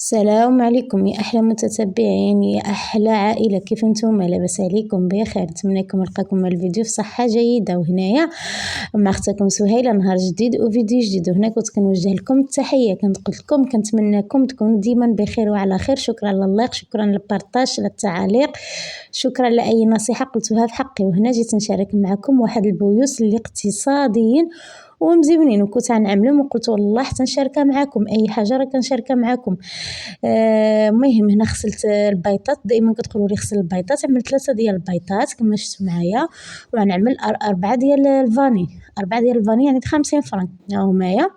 السلام عليكم يا احلى متتبعين، يا احلى عائله. كيف نتوما؟ لاباس عليكم؟ بخير؟ نتمنى لكم نلقاكم الفيديو في صحه جيده. وهنايا مع اختكم سهيله، نهار جديد وفيديو جديد. وهنا كنت كنوجه لكم التحيه، كنقول لكم كنتمنىكم تكونوا ديما بخير وعلى خير. شكرا لللايك، شكرا للبارطاج، للتعاليق، شكرا لاي نصيحه قلتوها في حقي. وهنا جيت نشارك معكم واحد البيوت اللي اقتصاديين ومزيونين، وكنت غنعملهم وقلت والله حتى نشاركها معكم. اي حاجه راه كنشاركها معكم. المهم هنا غسلت البيضات. دائما كتقولوا لي غسل البيضات، عملت 3 ديال البيضات كما شفتوا معايا. وغنعمل 4 ديال الفاني، 4 ديال الفاني يعني 50 فرنك ها همايا.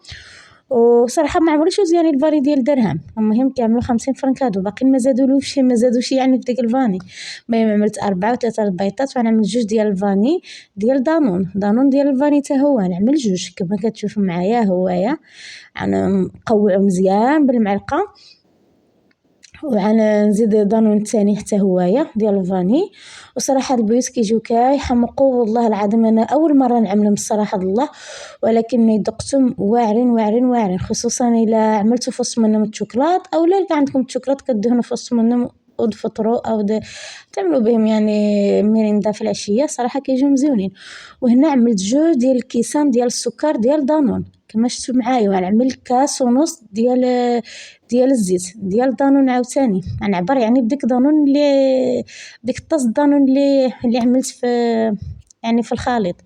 وصراحه ما عمريش يعني الفاني ديال درهم. المهم كيعملوا 50 فرنك هادو، باقي ما زادوش يعني في ديك الفاني. المهم عملت 4 و3 البيضات، وغنعمل 2 ديال الفاني ديال دانون ديال الفاني حتى هو نعمل 2 كما كتشوفوا معايا. هوايا نقوعو مزيان بالمعلقه، وغنزيد دانون الثاني حتى هوايا ديال الفاني. وصراحه البيوت كيجيو كيحمقوا، والله العظيم انا اول مره نعملهم الصراحه الله، ولكن ذقتهم واعرين واعرين واعرين، خصوصا الا عملتو في وسط منهم الشوكولات، او الا عندكم الشوكولات كدهنوا في وسط منهم وتفطروا او تعملوا بهم يعني ميريندا في العشيه. صراحه كيجيو مزيونين. وهنا عملت 2 ديال الكيسان ديال السكر ديال دانون كما شفتوا معايا. وغنعمل كاس ونص ديال الزيت ديال دانون عاوتاني. غنعبر يعني بديك دانون اللي ديك الطاس دانون اللي عملت في يعني في الخليط.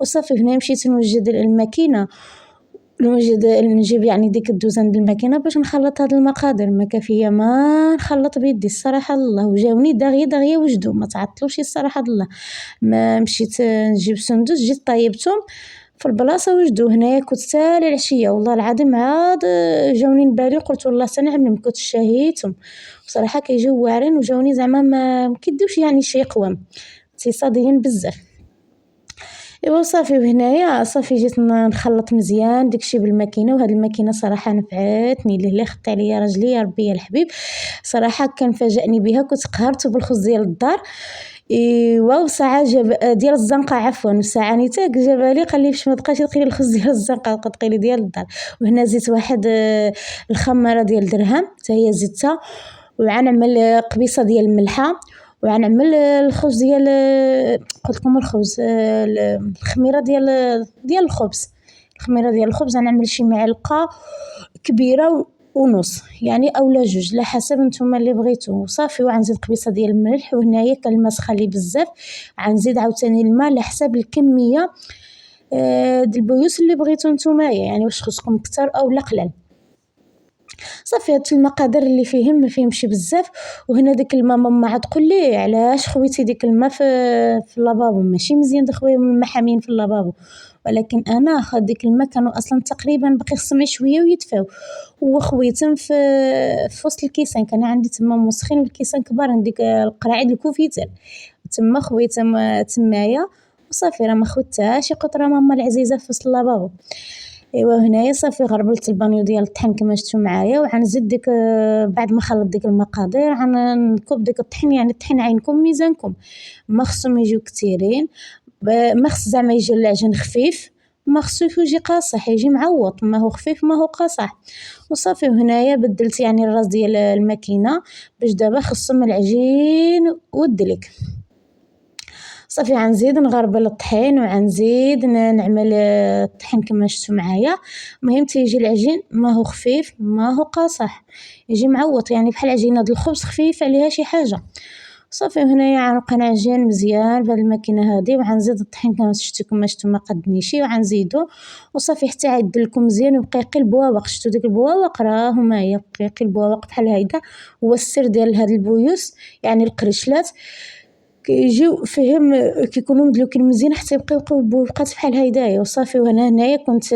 وصافي هنا مشيت نوجد الماكينه، نجيب يعني ديك الدوزان د الماكينه باش نخلط هاد المقادير. ما كافيه ما نخلط بيدي الصراحه الله. وجاوني داغيه وجدوا، ما تعطلوش الصراحه الله. ما مشيت نجيب سندوس، جيت طيبتهم في البلاصه وجدوا. هنايا كنت تالي العشيه والله العظيم، عاد جاوني نبالي قلت والله سنعمل، كنت شهيتهم بصراحه. كيجيو واعرين وجاوني زعما ما كيديوش يعني شي قوام، اقتصاديين بزاف. ايوا صافي. وهنايا صافي جيت نخلط مزيان داكشي بالماكينه. وهاد الماكينه صراحه نفعتني، اللي خدت عليا راجلي يا ربي يا الحبيب. صراحه كان فاجأني بها، كنت قهرته بالخبز ديال الدار. ايوا وساعه جاب ديال الزنقه عفوا، وساعه نيتاك جابها لي قال لي باش ما تبقاش تقيلي الخبز ديال الزنقه، بقى تقيلي ديال الدار. وهنا زيت واحد الخماره ديال درهم حتى هي زدتها. وغنعمل قبيصه ديال الملحه. وغنعمل الخبز ديال قلت لكم الخبز الخميره ديال الخبز. الخميره ديال الخبز غنعمل شي معلقه كبيره ونص يعني اولا 2 على حسب نتوما اللي بغيتو. وصافي. وغنزيد قبيصه ديال الملح. وهنايا كان الماء سخالي بزاف، غنزيد عاوتاني الماء على حسب الكميه د البيوت اللي بغيتو نتوما، يعني واش خصكم كثر او لا قلال. صافي هاد المقادير اللي فيهم ما فيهمش بزاف. وهنا ديك الماء ماما عاد تقول لي علاش خويتي ديك الماء في اللافابو، ماشي مزيان تخويهم الماء حامين في اللافابو. ولكن انا خد ديك الماء كانوا اصلا تقريبا باقي خصهم شويه ويدفاو، وخويتهم في وسط الكيسان. كان عندي تما مسخين والكيسان كبار، عندك القراعيد الكوفيتال تما خويتهم تمايا. وصافي راه ما خوتهاش شي قطره ماما العزيزه في وسط اللافابو. ايوا هنايا صافي غربلت البانيو ديال الطحين كما شفتوا معايا. وغنزيد ديك بعد ما خلط ديك المقادير غنكب ديك الطحين، يعني الطحين عينكم ميزانكم، ما خصهم يجيو كثيرين، ما خص زعما يجي العجين خفيف، ما خصو يجي قاصح، يجي معوط، ما هو خفيف ما هو قاصح. وصافي. وهنايا بدلت يعني الراس ديال الماكينه باش دابا خصهم العجين والدلك. صافي غنزيد نغربل الطحين وغنزيد نعمل الطحين كما شفتوا معايا. المهم تيجي العجين ما هو خفيف ما هو قاصح، يجي معوط يعني بحال عجينه د الخبز خفيف عليها شي حاجه. صافي. هنايا غنبقى نعجن مزيان بهاد الماكينه هادي، وغنزيد الطحين كما شفتوا ما قدنيشي وغنزيدو. وصافي حتى يعد لكم مزيان ويبقى يقي البواوق. شفتوا ديك البواوق راه هما هي بقى يقي البواوق بحال هيدا. هو السر ديال هاد البيوت يعني القرشلات كيجيو فيهم كيكونوا مدلوكين مزيان حتى يبقاو بوقات بحال هيدايا. وصافي. هنايا كنت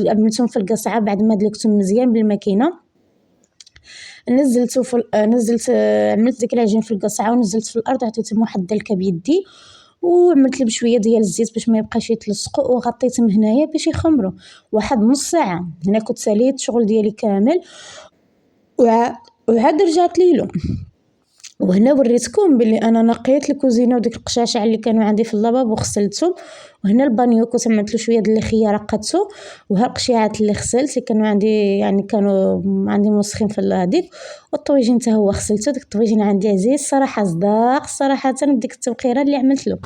عملتهم في القصعه بعد ما دلكتهم مزيان بالماكينه. نزلت عملت ديك العجين في القصعه ونزلت في الارض، عطيتهم واحد الدلكه بيدي، وعملت لهم شويه ديال الزيت باش ما يبقاش يتلصقوا، وغطيتهم هنايا باش يخمروا واحد نص ساعه. هنا كنت ساليت الشغل ديالي كامل وعاد رجعت ليهم. وهنا وريتكم بلي انا نقيت الكوزينه وديك القشاشع اللي كانوا عندي في اللاباب وغسلتهم. وهنا البانيو كنت عملت له شويه د الخيار رقدته. وها القشيعات اللي غسلت كانوا عندي يعني كانوا عندي موسخين في هذيك. والطويجين حتى هو غسلته. ديك الطويجين عندي عزيز صراحه صداق صراحه بديك التبخيره اللي عملت له.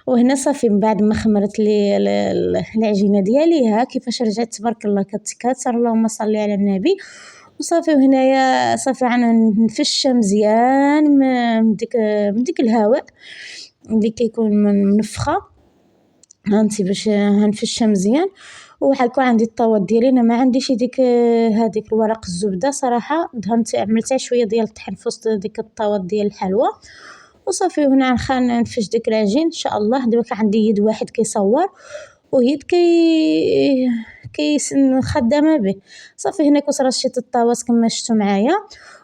وهنا صافي من بعد ما خمرت لي العجينه ديالي ها كيفاش رجعت تبارك الله كتكاثر اللهم صل على النبي. وصافي وهنايا صافي نفشها مزيان من ديك الهواء اللي كيكون منفخه. هانتي باش هنفشها مزيان. وحيكون عندي الطاوه ديالي انا ما عنديش ديك هذيك الورق الزبده صراحه دهنت عملتها شويه ديال الطحين في وسط ديك الطاوه ديال الحلوى. وصافي هنا نفش ديك العجين ان شاء الله. دابا عندي يد واحد كيصور ويد خدامه به. صافي هنا كنت رشيت الطاوات كما شفتوا معايا.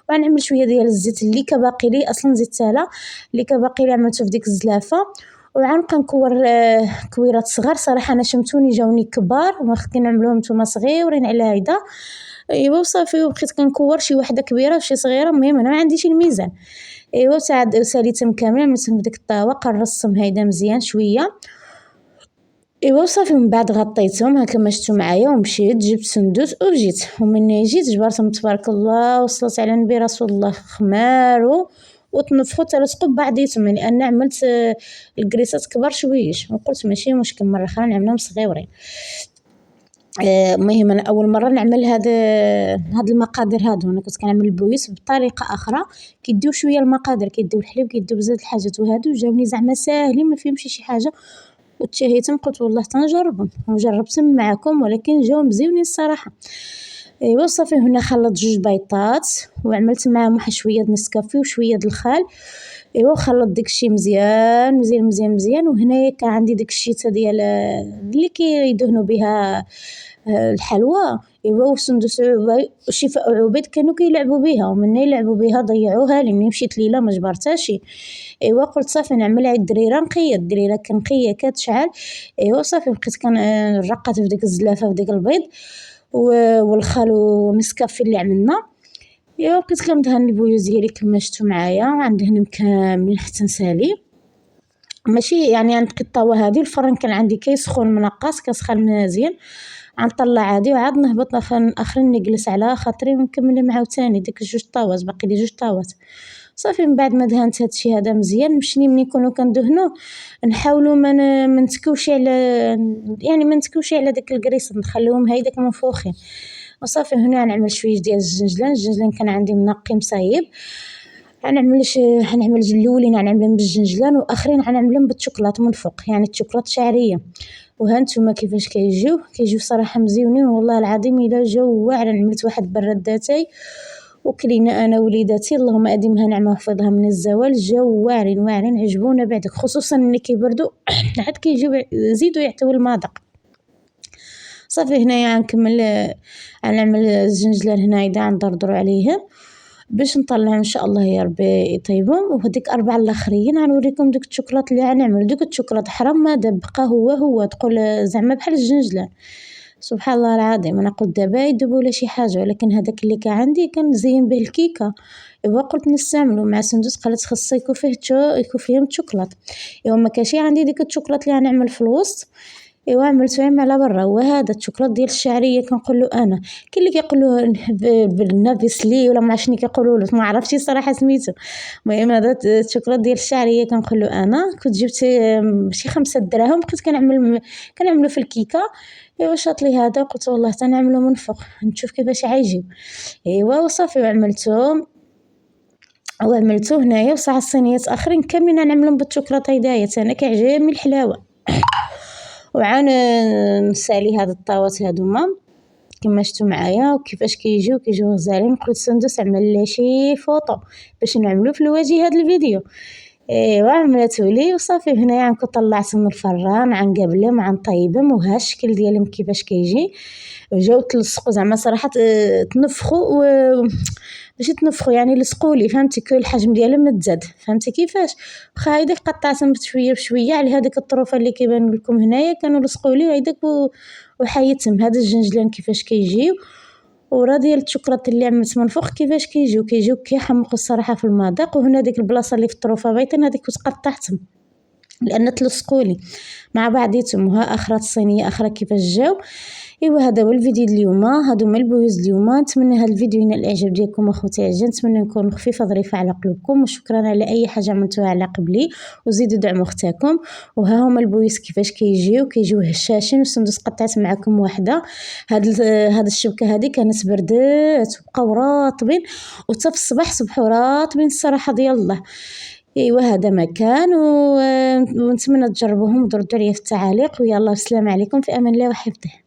وغنعمل شويه ديال الزيت اللي كباقي لي اصلا زيت ساله اللي كباقي لي عملته في ديك الزلافه. وغنبقى نكور كويرات صغار صراحه انا شمتوني جاوني كبار وما خصني نعملوهم نتوما صغيورين على هيدا. ايوا وصافي وبقيت كنكور شي وحده كبيره وشي صغيره المهم انا ما عنديش الميزان. ايوا ساليتهم كاملين عملتهم في ديك الطاوه قرصتهم هيدا مزيان شويه. ايوا صافي من بعد غطيتهم هكا ما شفتوا معايا ومشيت جبت سندوس وجيت. ومن جيت جبرتهم تبارك الله وصلت على نبي رسول الله خمارو وتنفخوا تلصقوا ببعضيتهم يعني انا عملت الكريسات كبار شويش وقلت ماشي مشكل مره اخرى نعملهم صغيورين. المهم انا اول مره نعمل هاد المقادير هادو. انا كنت كنعمل البويس بطريقه اخرى كيديو شويه المقادير كيديو الحليب كيديو بزاف الحاجات وهادو جاوني زعما ساهلين ما فيهمش شي حاجه. وتشهيتهم قلت والله تنجربهم وجربتهم معكم ولكن جاو مزيونين الصراحه. ايوا صافي هنا خلطت 2 بيضات وعملت معاهم واحد شويه نسكافيه وشويه الخال. ايوا خلط داكشي مزيان مزيان مزيان مزيان. وهنايا كان عندي ديك الشيته ديال اللي كيدهنوا بها الحلوى. ايوا وسندوس وشفاء عبيد كانوا كيلعبوا بها ومن يلعبوا بها ضيعوها لي. ملي مشيت ليله ما جبرتهاش. ايوا قلت صافي نعمل عيد الدريره نقيه الدريره كنقيه كتشعل. ايوا صافي بقيت رقات في ديك الزلافه في ديك البيض والخل ونسكافي اللي عملنا. ايوا بقيت كندهن البويوز ديالي كما شفتوا معايا غندهنهم كاملين حتى نسالي. ماشي يعني عندك الطاوه هذه الفرن كان عندي كيسخن منقص كسخن مزيان. غنطلع عادي وعاد نهبط اخرين نجلس على خاطري ونكمل معاو ثاني ديك 2 طاوات باقي لي 2 طاوات. صافي من بعد ما دهنت هادشي هذا مزيان مشني ملي نكونوا كندهنوه نحاولوا ما نتكوش على يعني ما نتكوش على داك الكريس نخليوهم هيداك منفوخين. وصافي هنا غنعمل شويه ديال الجنجلان كان عندي منقي مصايب. غنعمل الاولين غنعملهم بالجنجلان واخرين غنعملهم بالشوكولاط من فوق يعني الشوكولاط شعريه. وها نتوما كيفاش كيجيو صراحه مزيونين والله العظيم الا جاو واعرين. عملت واحد برداتاي وكلينا انا وليداتي اللهم اديمها نعمه وحفظها من الزوال. جاو واعرين عجبونا بعدك خصوصا ملي كيبردوا عاد كيجيو زيدوا يعطيو المذاق. صافي هنايا غنكمل غنعمل الزنجلان هنايا غندردروا عليه باش نطلع ان شاء الله يا ربي يطيبهم. وهذيك 4 الاخرين غنوريكم ديك الشوكولاط اللي غنعمل. ديك الشوكولاط حرام ما داب بقى هو تقول زعما بحال الجنجلان سبحان الله العظيم. انا قلت دابا يذوب ولا شي حاجه ولكن هذاك اللي كان عندي كنزين به الكيكه. ايوا قلت نستعملو مع سندوس قالت خاص يكون فيهم الشوكولاط. ايوا ما كانش عندي ديك الشوكولاط اللي غنعمل في الوسط. ايوا عملتهم على برا. وهذا الشوكولاط ديال الشعريه كنقول له انا كاين اللي كيقولوا بالنافسلي ولا ما عرفتش شنو كيقولوا له ما عرفتش صراحه سميتو. المهم هذا الشوكولاط ديال الشعريه كنقول له انا كنت جبت شي 5 دراهم بقيت كنعملو في الكيكه. ايوا شاط لي هذا قلت والله تنعملو من فوق نشوف كيفاش غيجيو. ايوا وصافي وعملتو هنايا وصاع الصينيات اخرين كاملين نعملهم بالشوكولاط هدايا انا كيعجبني الحلاوه. وعان نسالي هاد الطاوات هادوما كما شفتوا معايا وكيفاش كيجيو غزالين. قلت سندس عمل لي شي فوطو باش نعملو في الواجهه هاد الفيديو. ايوا عملته لي وصافي هنايا غنكون طلعت من الفران غنقبلهم غنطيبهم. وها الشكل ديالهم كيفاش كيجي جاو تلصقوا زعما صراحه تنفخوا ماشي تنفخوا يعني لصقوا لي فهمتي كل الحجم ديالهم متزاد فهمتي كيفاش. واخا هيداك قطعتهم بشويه بشويه على هذيك الطروفه اللي كيبانوا لكم هنايا كانوا لصقوا لي هيداك وحيدتهم. هذا الجنجلان كيفاش كيجيو ورا ديال الشوكولاتة اللي عملت من فوق كيفاش كيجيو كيحمقوا الصراحة في المذاق. وهنا ديك البلاصة اللي في الطروفة بايطين هذيك كنت قطعتهم لان تلصقولي مع بعضيتهم. وها اخرى صينيه اخرى كيفاش جاو. ايوا هذا هو الفيديو اليوم، هادو هما البويز اليوم. نتمنى هذا الفيديو ينال الاعجاب ديالكم اخوتي عجان، نتمنى نكون خفيفه ظريفه على قلوبكم، وشكرا على اي حاجه عملتوها على قبلي، وزيدوا دعموا اختكم. وها هما البويز كيفاش كيجيو هشاشين. والسندوس قطعت معكم واحده. هاد الشبكه هذه كانت بردات وبقاو راطبين، وحتى في الصباح صبحوا راطبين الصراحه ديال الله. ايوا هذا مكان ونتمنى تجربوهم وتردوا عليا في التعاليق. ويلا السلام عليكم، في امان الله وحفظه.